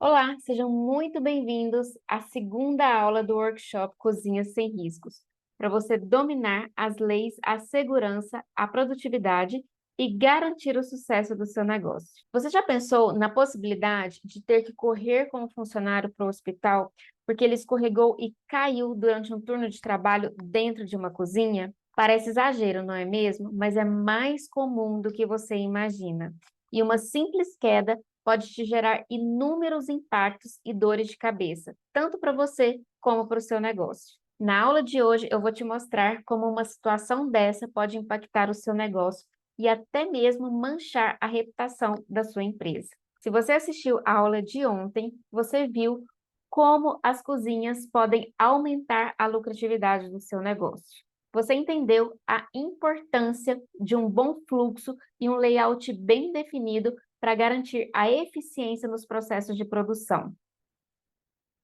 Olá, sejam muito bem-vindos à segunda aula do workshop Cozinha Sem Riscos, para você dominar as leis, a segurança, a produtividade e garantir o sucesso do seu negócio. Você já pensou na possibilidade de ter que correr com um funcionário para o hospital porque ele escorregou e caiu durante um turno de trabalho dentro de uma cozinha? Parece exagero, não é mesmo? Mas é mais comum do que você imagina. E uma simples queda pode te gerar inúmeros impactos e dores de cabeça, tanto para você como para o seu negócio. Na aula de hoje, eu vou te mostrar como uma situação dessa pode impactar o seu negócio e até mesmo manchar a reputação da sua empresa. Se você assistiu a aula de ontem, você viu como as cozinhas podem aumentar a lucratividade do seu negócio. Você entendeu a importância de um bom fluxo e um layout bem definido para garantir a eficiência nos processos de produção.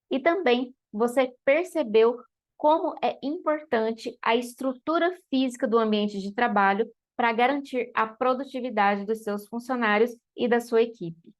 E também você percebeu como é importante a estrutura física do ambiente de trabalho para garantir a produtividade dos seus funcionários e da sua equipe.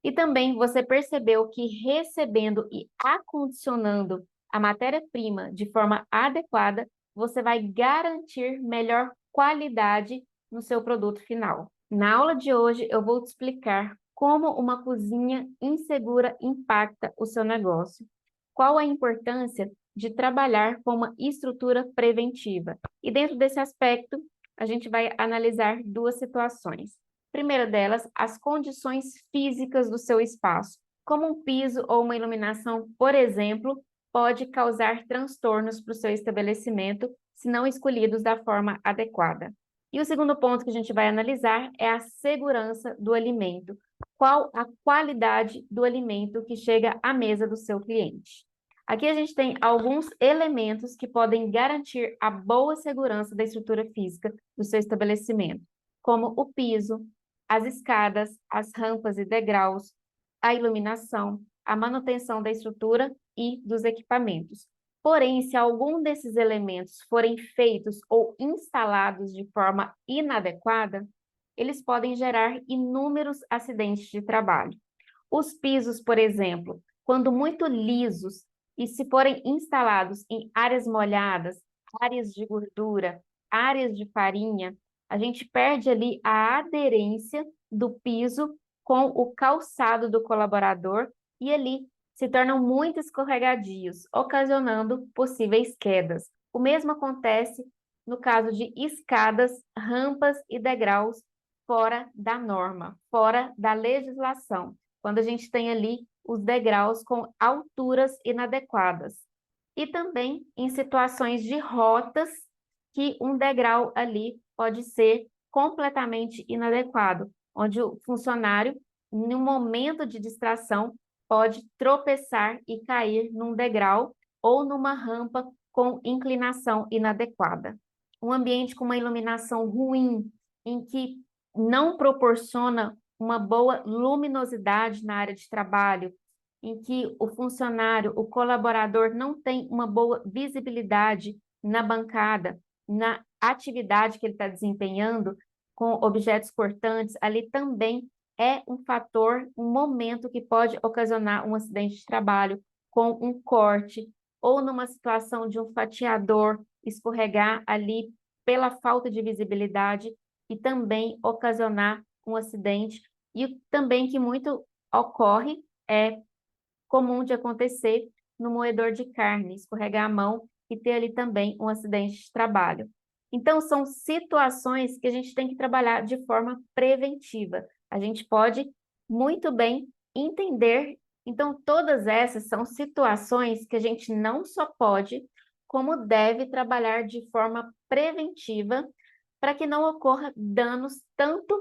E também você percebeu que recebendo e acondicionando a matéria-prima de forma adequada, você vai garantir melhor qualidade no seu produto final. Na aula de hoje, eu vou te explicar como uma cozinha insegura impacta o seu negócio, qual a importância de trabalhar com uma estrutura preventiva. E dentro desse aspecto, a gente vai analisar duas situações. Primeira delas, as condições físicas do seu espaço, como um piso ou uma iluminação, por exemplo, pode causar transtornos para o seu estabelecimento se não escolhidos da forma adequada. E o segundo ponto que a gente vai analisar é a segurança do alimento. Qual a qualidade do alimento que chega à mesa do seu cliente? Aqui a gente tem alguns elementos que podem garantir a boa segurança da estrutura física do seu estabelecimento, como o piso, as escadas, as rampas e degraus, a iluminação, a manutenção da estrutura e dos equipamentos. Porém, se algum desses elementos forem feitos ou instalados de forma inadequada, eles podem gerar inúmeros acidentes de trabalho. Os pisos, por exemplo, quando muito lisos e se forem instalados em áreas molhadas, áreas de gordura, áreas de farinha, a gente perde ali a aderência do piso com o calçado do colaborador e ali se tornam muito escorregadios, ocasionando possíveis quedas. O mesmo acontece no caso de escadas, rampas e degraus fora da norma, fora da legislação, quando a gente tem ali os degraus com alturas inadequadas. E também em situações de rotas que um degrau ali pode ser completamente inadequado, onde o funcionário, no momento de distração, pode tropeçar e cair num degrau ou numa rampa com inclinação inadequada. Um ambiente com uma iluminação ruim, em que não proporciona uma boa luminosidade na área de trabalho, em que o funcionário, o colaborador não tem uma boa visibilidade na bancada, na atividade que ele está desempenhando, com objetos cortantes, ali também é um fator, um momento que pode ocasionar um acidente de trabalho com um corte, ou numa situação de um fatiador escorregar ali pela falta de visibilidade e também ocasionar um acidente. E também que muito ocorre, é comum de acontecer no moedor de carne, escorregar a mão e ter ali também um acidente de trabalho. Então, são situações que a gente tem que trabalhar de forma preventiva. A gente pode muito bem entender. Então, todas essas são situações que a gente não só pode, como deve trabalhar de forma preventiva para que não ocorra danos tanto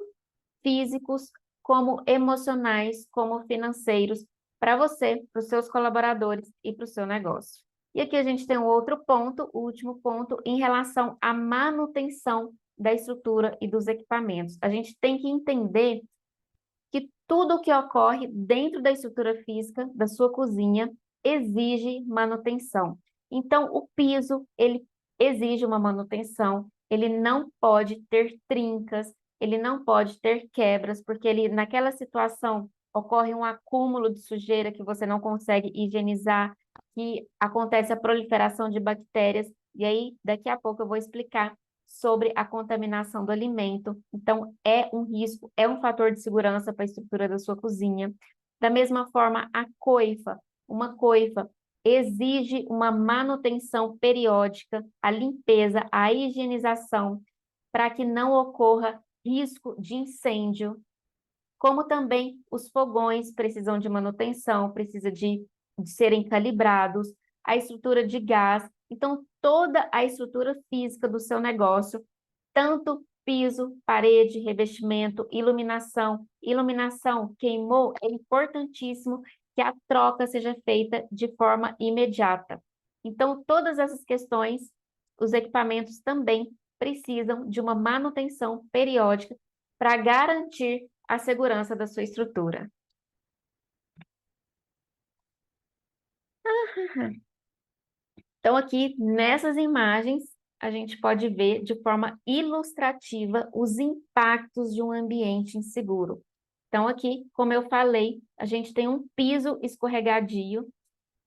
físicos como emocionais, como financeiros, para você, para os seus colaboradores e para o seu negócio. E aqui a gente tem um outro ponto, o último ponto, em relação à manutenção da estrutura e dos equipamentos. A gente tem que entender que tudo o que ocorre dentro da estrutura física da sua cozinha exige manutenção. Então, o piso, ele exige uma manutenção, ele não pode ter trincas, ele não pode ter quebras, porque ele, naquela situação ocorre um acúmulo de sujeira que você não consegue higienizar, que acontece a proliferação de bactérias, e aí daqui a pouco eu vou explicar sobre a contaminação do alimento. Então, é um risco, é um fator de segurança para a estrutura da sua cozinha. Da mesma forma, a coifa. Uma coifa exige uma manutenção periódica, a limpeza, a higienização, para que não ocorra risco de incêndio, como também os fogões precisam de manutenção, precisa de serem calibrados, a estrutura de gás. Então, toda a estrutura física do seu negócio, tanto piso, parede, revestimento, iluminação. Iluminação queimou, é importantíssimo que a troca seja feita de forma imediata. Então, todas essas questões, os equipamentos também precisam de uma manutenção periódica para garantir a segurança da sua estrutura. Então, aqui nessas imagens, a gente pode ver de forma ilustrativa os impactos de um ambiente inseguro. Então, aqui, como eu falei, a gente tem um piso escorregadio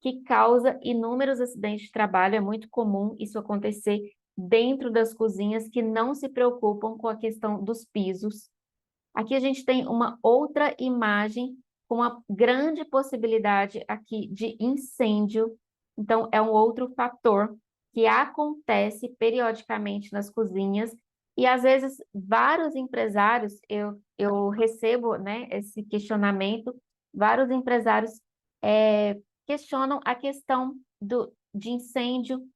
que causa inúmeros acidentes de trabalho. É muito comum isso acontecer dentro das cozinhas que não se preocupam com a questão dos pisos. Aqui a gente tem uma outra imagem com uma grande possibilidade aqui de incêndio. Então, é um outro fator que acontece periodicamente nas cozinhas. E, às vezes, vários empresários, eu recebo, né, esse questionamento, vários empresários questionam a questão de incêndio,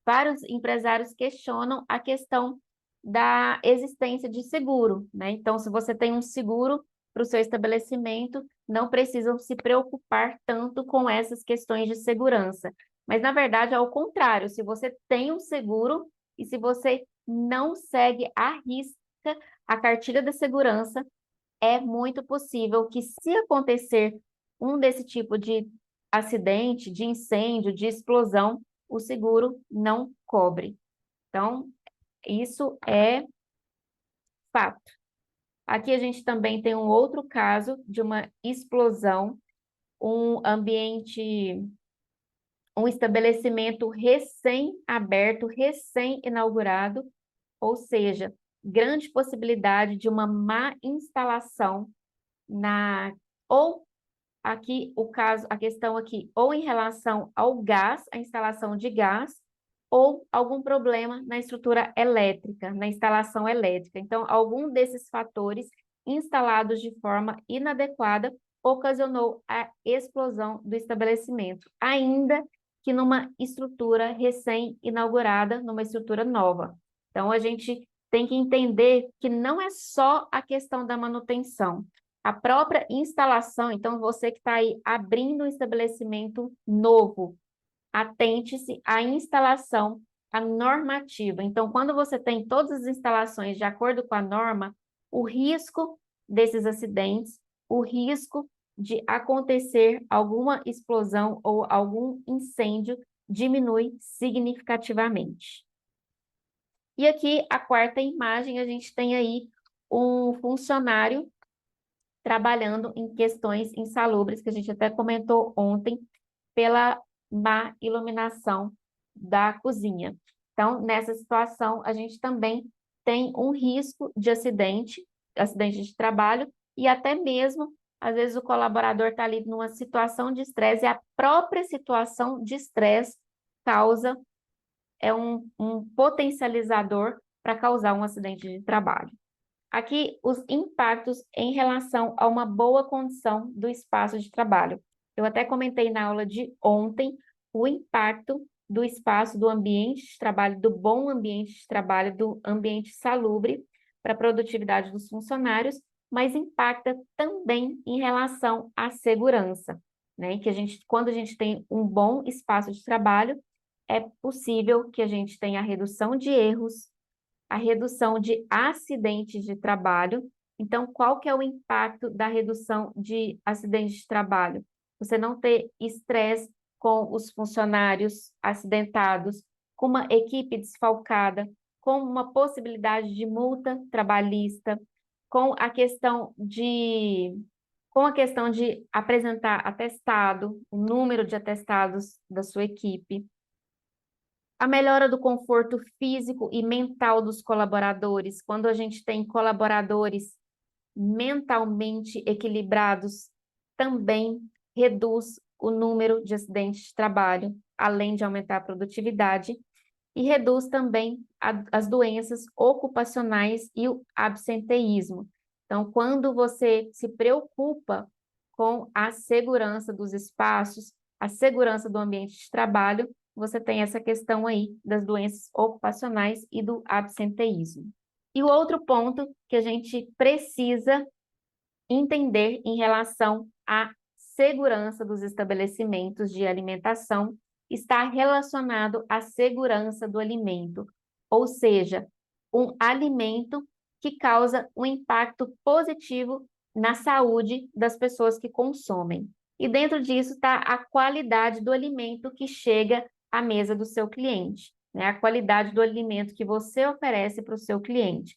vários empresários questionam a questão da existência de seguro, né? Então, se você tem um seguro para o seu estabelecimento, não precisam se preocupar tanto com essas questões de segurança. Mas, na verdade, é ao contrário. Se você tem um seguro e se você não segue à risca a cartilha da segurança, é muito possível que, se acontecer um desse tipo de acidente, de incêndio, de explosão, o seguro não cobre. Então, isso é fato. Aqui a gente também tem um outro caso de uma explosão, um ambiente, um estabelecimento recém-aberto, recém-inaugurado, ou seja, grande possibilidade de uma má instalação na ou aqui o caso, a questão aqui, ou em relação ao gás, a instalação de gás, ou algum problema na estrutura elétrica, na instalação elétrica. Então, algum desses fatores instalados de forma inadequada ocasionou a explosão do estabelecimento, ainda que numa estrutura recém-inaugurada, numa estrutura nova. Então, a gente tem que entender que não é só a questão da manutenção. A própria instalação, então você que está aí abrindo um estabelecimento novo, atente-se à instalação, à normativa. Então, quando você tem todas as instalações de acordo com a norma, o risco desses acidentes, o risco de acontecer alguma explosão ou algum incêndio diminui significativamente. E aqui, a quarta imagem, a gente tem aí um funcionário trabalhando em questões insalubres, que a gente até comentou ontem, pela má iluminação da cozinha. Então, nessa situação, a gente também tem um risco de acidente, acidente de trabalho, e até mesmo, às vezes, o colaborador está ali numa situação de estresse, e a própria situação de estresse causa, é um potencializador para causar um acidente de trabalho. Aqui, os impactos em relação a uma boa condição do espaço de trabalho. Eu até comentei na aula de ontem o impacto do espaço, do ambiente de trabalho, do bom ambiente de trabalho, do ambiente salubre para a produtividade dos funcionários, mas impacta também em relação à segurança, né? Que quando a gente tem um bom espaço de trabalho, é possível que a gente tenha a redução de erros, a redução de acidentes de trabalho. Então, qual que é o impacto da redução de acidentes de trabalho? Você não ter estresse com os funcionários acidentados, com uma equipe desfalcada, com uma possibilidade de multa trabalhista, com a questão com a questão de apresentar atestado, o número de atestados da sua equipe, a melhora do conforto físico e mental dos colaboradores. Quando a gente tem colaboradores mentalmente equilibrados, também reduz o número de acidentes de trabalho, além de aumentar a produtividade, e reduz também as doenças ocupacionais e o absenteísmo. Então, quando você se preocupa com a segurança dos espaços, a segurança do ambiente de trabalho, você tem essa questão aí das doenças ocupacionais e do absenteísmo. E o outro ponto que a gente precisa entender em relação à segurança dos estabelecimentos de alimentação está relacionado à segurança do alimento, ou seja, um alimento que causa um impacto positivo na saúde das pessoas que consomem. E dentro disso está a qualidade do alimento que chega à mesa do seu cliente, né? A qualidade do alimento que você oferece para o seu cliente.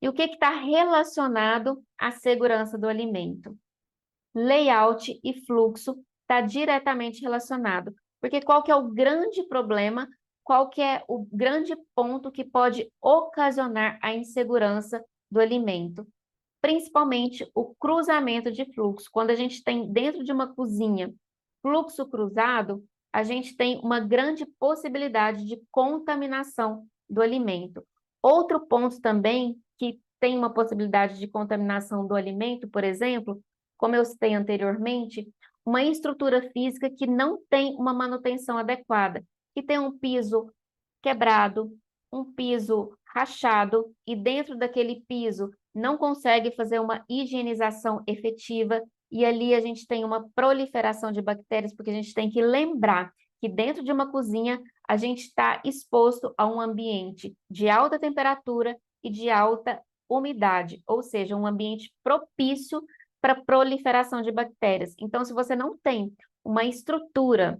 E o que está relacionado à segurança do alimento? Layout e fluxo está diretamente relacionado. Porque qual que é o grande problema? Qual que é o grande ponto que pode ocasionar a insegurança do alimento? Principalmente o cruzamento de fluxo. Quando a gente tem dentro de uma cozinha fluxo cruzado, a gente tem uma grande possibilidade de contaminação do alimento. Outro ponto também que tem uma possibilidade de contaminação do alimento, por exemplo, como eu citei anteriormente, uma estrutura física que não tem uma manutenção adequada, que tem um piso quebrado, um piso rachado, e dentro daquele piso não consegue fazer uma higienização efetiva, e ali a gente tem uma proliferação de bactérias, porque a gente tem que lembrar que dentro de uma cozinha a gente está exposto a um ambiente de alta temperatura e de alta umidade, ou seja, um ambiente propício para proliferação de bactérias. Então, se você não tem uma estrutura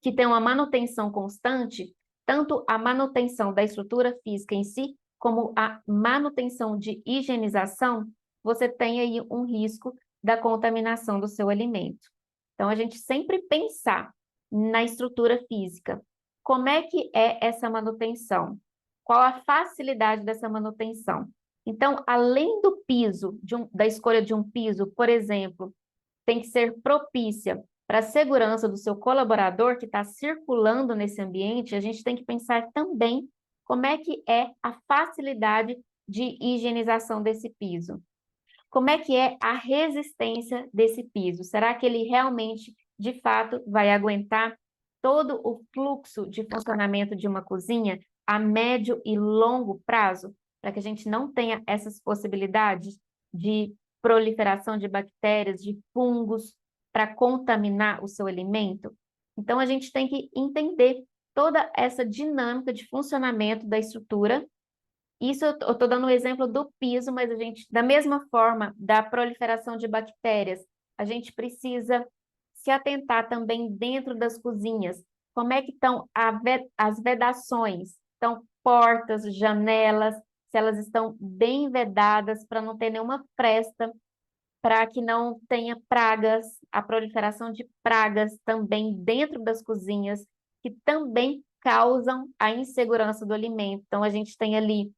que tem uma manutenção constante, tanto a manutenção da estrutura física em si, como a manutenção de higienização, você tem aí um risco da contaminação do seu alimento. Então, a gente sempre pensar na estrutura física. Como é que é essa manutenção? Qual a facilidade dessa manutenção? Então, além do piso, da escolha de um piso, por exemplo, tem que ser propícia para a segurança do seu colaborador que está circulando nesse ambiente, a gente tem que pensar também como é que é a facilidade de higienização desse piso. Como é que é a resistência desse piso? Será que ele realmente, de fato, vai aguentar todo o fluxo de funcionamento de uma cozinha a médio e longo prazo? Para que a gente não tenha essas possibilidades de proliferação de bactérias, de fungos, para contaminar o seu alimento? Então, a gente tem que entender toda essa dinâmica de funcionamento da estrutura. Isso eu estou dando o exemplo do piso, mas a gente, da mesma forma, da proliferação de bactérias, a gente precisa se atentar também dentro das cozinhas. Como é que estão as vedações? Então, portas, janelas, se elas estão bem vedadas para não ter nenhuma fresta, para que não tenha pragas, a proliferação de pragas também dentro das cozinhas, que também causam a insegurança do alimento. Então, a gente tem ali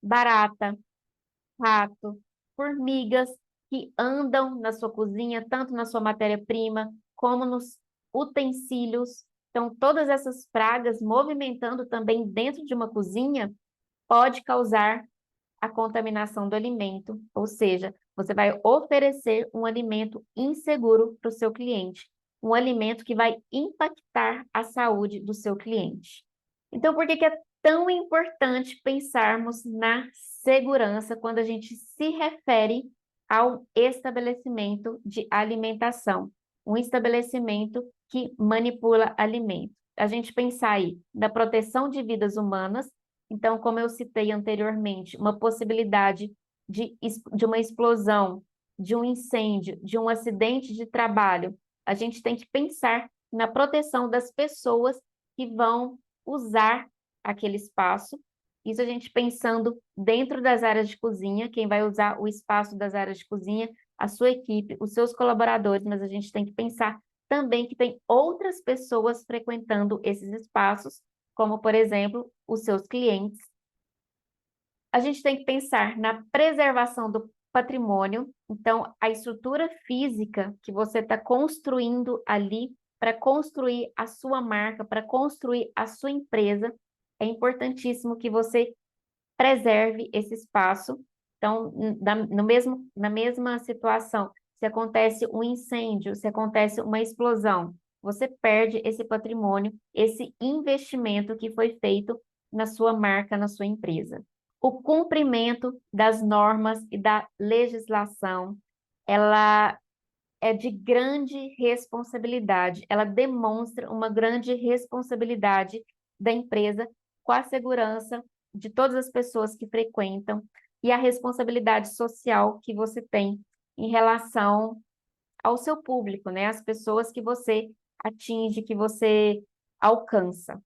barata, rato, formigas que andam na sua cozinha, tanto na sua matéria-prima como nos utensílios. Então, todas essas pragas movimentando também dentro de uma cozinha pode causar a contaminação do alimento, ou seja, você vai oferecer um alimento inseguro para o seu cliente, um alimento que vai impactar a saúde do seu cliente. Então, por que que é tão importante pensarmos na segurança quando a gente se refere ao estabelecimento de alimentação, um estabelecimento que manipula alimento? A gente pensar aí da proteção de vidas humanas. Então, como eu citei anteriormente, uma possibilidade de uma explosão, de um incêndio, de um acidente de trabalho, a gente tem que pensar na proteção das pessoas que vão usar aquele espaço Isso a gente pensando dentro das áreas de cozinha, quem vai usar o espaço das áreas de cozinha, a sua equipe, os seus colaboradores, mas a gente tem que pensar também que tem outras pessoas frequentando esses espaços, como, por exemplo, os seus clientes. A gente tem que pensar na preservação do patrimônio, então, a estrutura física que você está construindo ali para construir a sua marca, para construir a sua empresa, é importantíssimo que você preserve esse espaço. Então, na mesma situação, se acontece um incêndio, se acontece uma explosão, você perde esse patrimônio, esse investimento que foi feito na sua marca, na sua empresa. O cumprimento das normas e da legislação, ela é de grande responsabilidade, ela demonstra uma grande responsabilidade da empresa com a segurança de todas as pessoas que frequentam e a responsabilidade social que você tem em relação ao seu público, né? As pessoas que você atinge, que você alcança.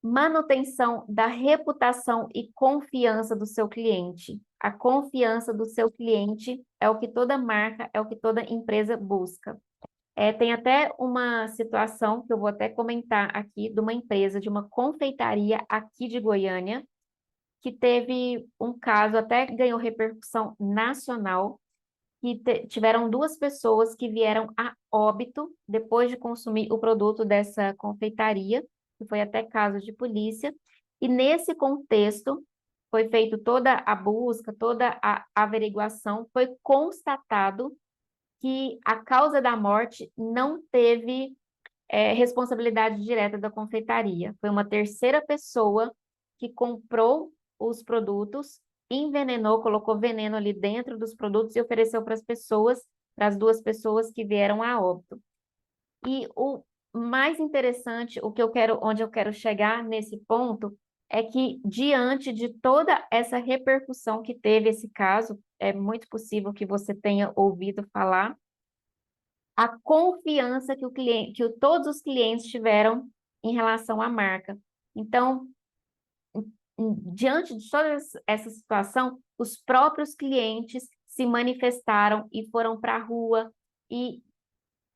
Manutenção da reputação e confiança do seu cliente. A confiança do seu cliente é o que toda marca, é o que toda empresa busca. Tem até uma situação que eu vou até comentar aqui de uma empresa, de uma confeitaria aqui de Goiânia, que teve um caso, até ganhou repercussão nacional, que tiveram duas pessoas que vieram a óbito depois de consumir o produto dessa confeitaria, que foi até caso de polícia, e nesse contexto foi feito toda a busca, toda a averiguação, foi constatado que a causa da morte não teve responsabilidade direta da confeitaria. Foi uma terceira pessoa que comprou os produtos, envenenou, colocou veneno ali dentro dos produtos e ofereceu para as pessoas, para as duas pessoas que vieram a óbito. E o mais interessante, onde eu quero chegar nesse ponto, é que diante de toda essa repercussão que teve esse caso, é muito possível que você tenha ouvido falar, a confiança todos os clientes tiveram em relação à marca. Então, diante de toda essa situação, os próprios clientes se manifestaram e foram para a rua e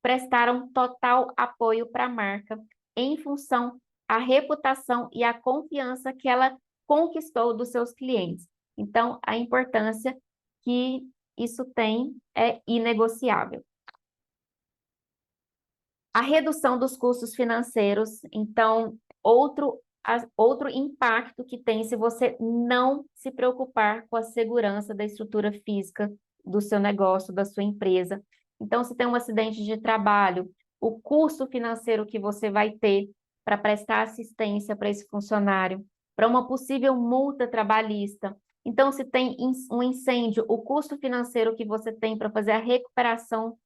prestaram total apoio para a marca, em função à reputação e à confiança que ela conquistou dos seus clientes. Então, a importância que isso tem é inegociável. A redução dos custos financeiros, então, outro impacto que tem se você não se preocupar com a segurança da estrutura física do seu negócio, da sua empresa. Então, se tem um acidente de trabalho, o custo financeiro que você vai ter para prestar assistência para esse funcionário, para uma possível multa trabalhista. Então, se tem um incêndio, o custo financeiro que você tem para fazer a recuperação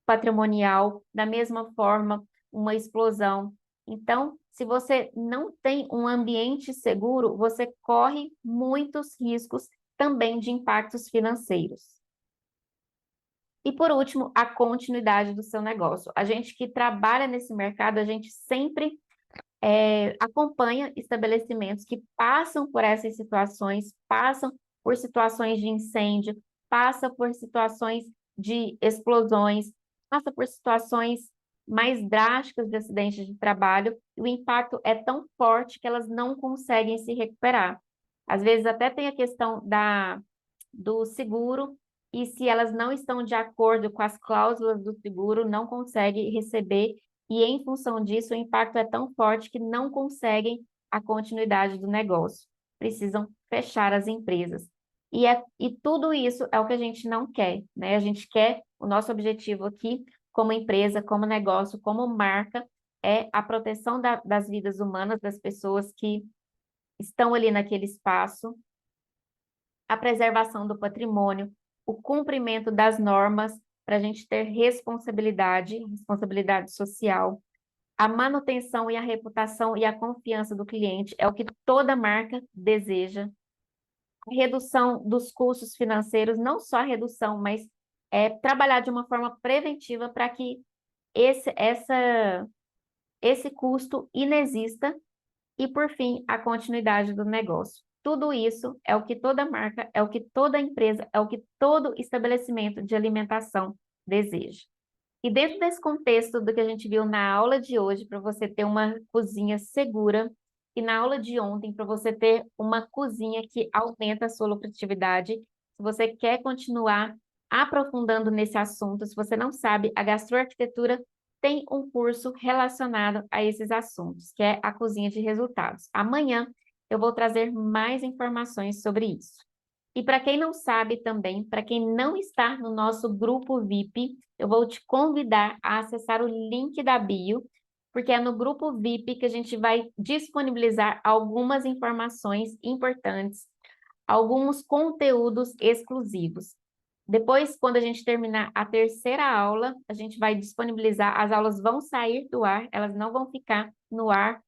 patrimonial, da mesma forma, uma explosão. Então, se você não tem um ambiente seguro, você corre muitos riscos também de impactos financeiros. E por último, a continuidade do seu negócio. A gente que trabalha nesse mercado, a gente sempre acompanha estabelecimentos que passam por essas situações, passam por situações de incêndio, passam por situações de explosões, passa por situações mais drásticas de acidentes de trabalho, e o impacto é tão forte que elas não conseguem se recuperar. Às vezes até tem a questão do seguro, e se elas não estão de acordo com as cláusulas do seguro, não conseguem receber, e em função disso o impacto é tão forte que não conseguem a continuidade do negócio. Precisam fechar as empresas. E tudo isso é o que a gente não quer, né? A gente quer, o nosso objetivo aqui, como empresa, como negócio, como marca, é a proteção das vidas humanas, das pessoas que estão ali naquele espaço, a preservação do patrimônio, o cumprimento das normas para a gente ter responsabilidade social, a manutenção e a reputação e a confiança do cliente é o que toda marca deseja. A redução dos custos financeiros, não só a redução, mas trabalhar de uma forma preventiva para que esse custo inexista e, por fim, a continuidade do negócio. Tudo isso é o que toda marca, é o que toda empresa, é o que todo estabelecimento de alimentação deseja. E dentro desse contexto do que a gente viu na aula de hoje, para você ter uma cozinha segura, e na aula de ontem, para você ter uma cozinha que aumenta a sua lucratividade, se você quer continuar aprofundando nesse assunto, se você não sabe, a gastroarquitetura tem um curso relacionado a esses assuntos, que é a cozinha de resultados. Amanhã eu vou trazer mais informações sobre isso. E para quem não sabe também, para quem não está no nosso grupo VIP, eu vou te convidar a acessar o link da bio, porque é no grupo VIP que a gente vai disponibilizar algumas informações importantes, alguns conteúdos exclusivos. Depois, quando a gente terminar a terceira aula, a gente vai disponibilizar, as aulas vão sair do ar, elas não vão ficar no ar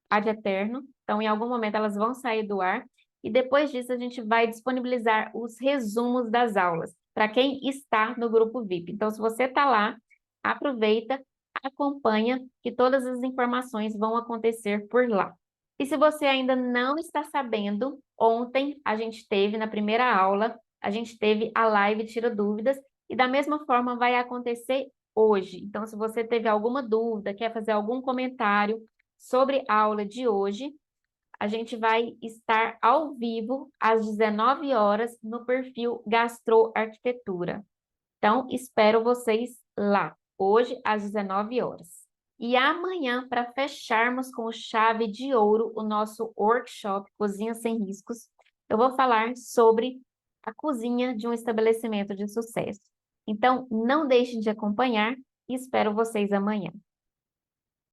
ad eterno, então em algum momento elas vão sair do ar, e depois disso a gente vai disponibilizar os resumos das aulas, para quem está no grupo VIP. Então, se você está lá, aproveita, acompanha, que todas as informações vão acontecer por lá. E se você ainda não está sabendo, ontem a gente teve, na primeira aula, a gente teve a live Tira Dúvidas, e da mesma forma vai acontecer hoje. Então, se você teve alguma dúvida, quer fazer algum comentário sobre a aula de hoje, a gente vai estar ao vivo às 19 horas no perfil Gastroarquitetura. Então, espero vocês lá, hoje às 19 horas. E amanhã, para fecharmos com chave de ouro o nosso workshop Cozinha Sem Riscos, eu vou falar sobre a cozinha de um estabelecimento de sucesso. Então, não deixem de acompanhar e espero vocês amanhã.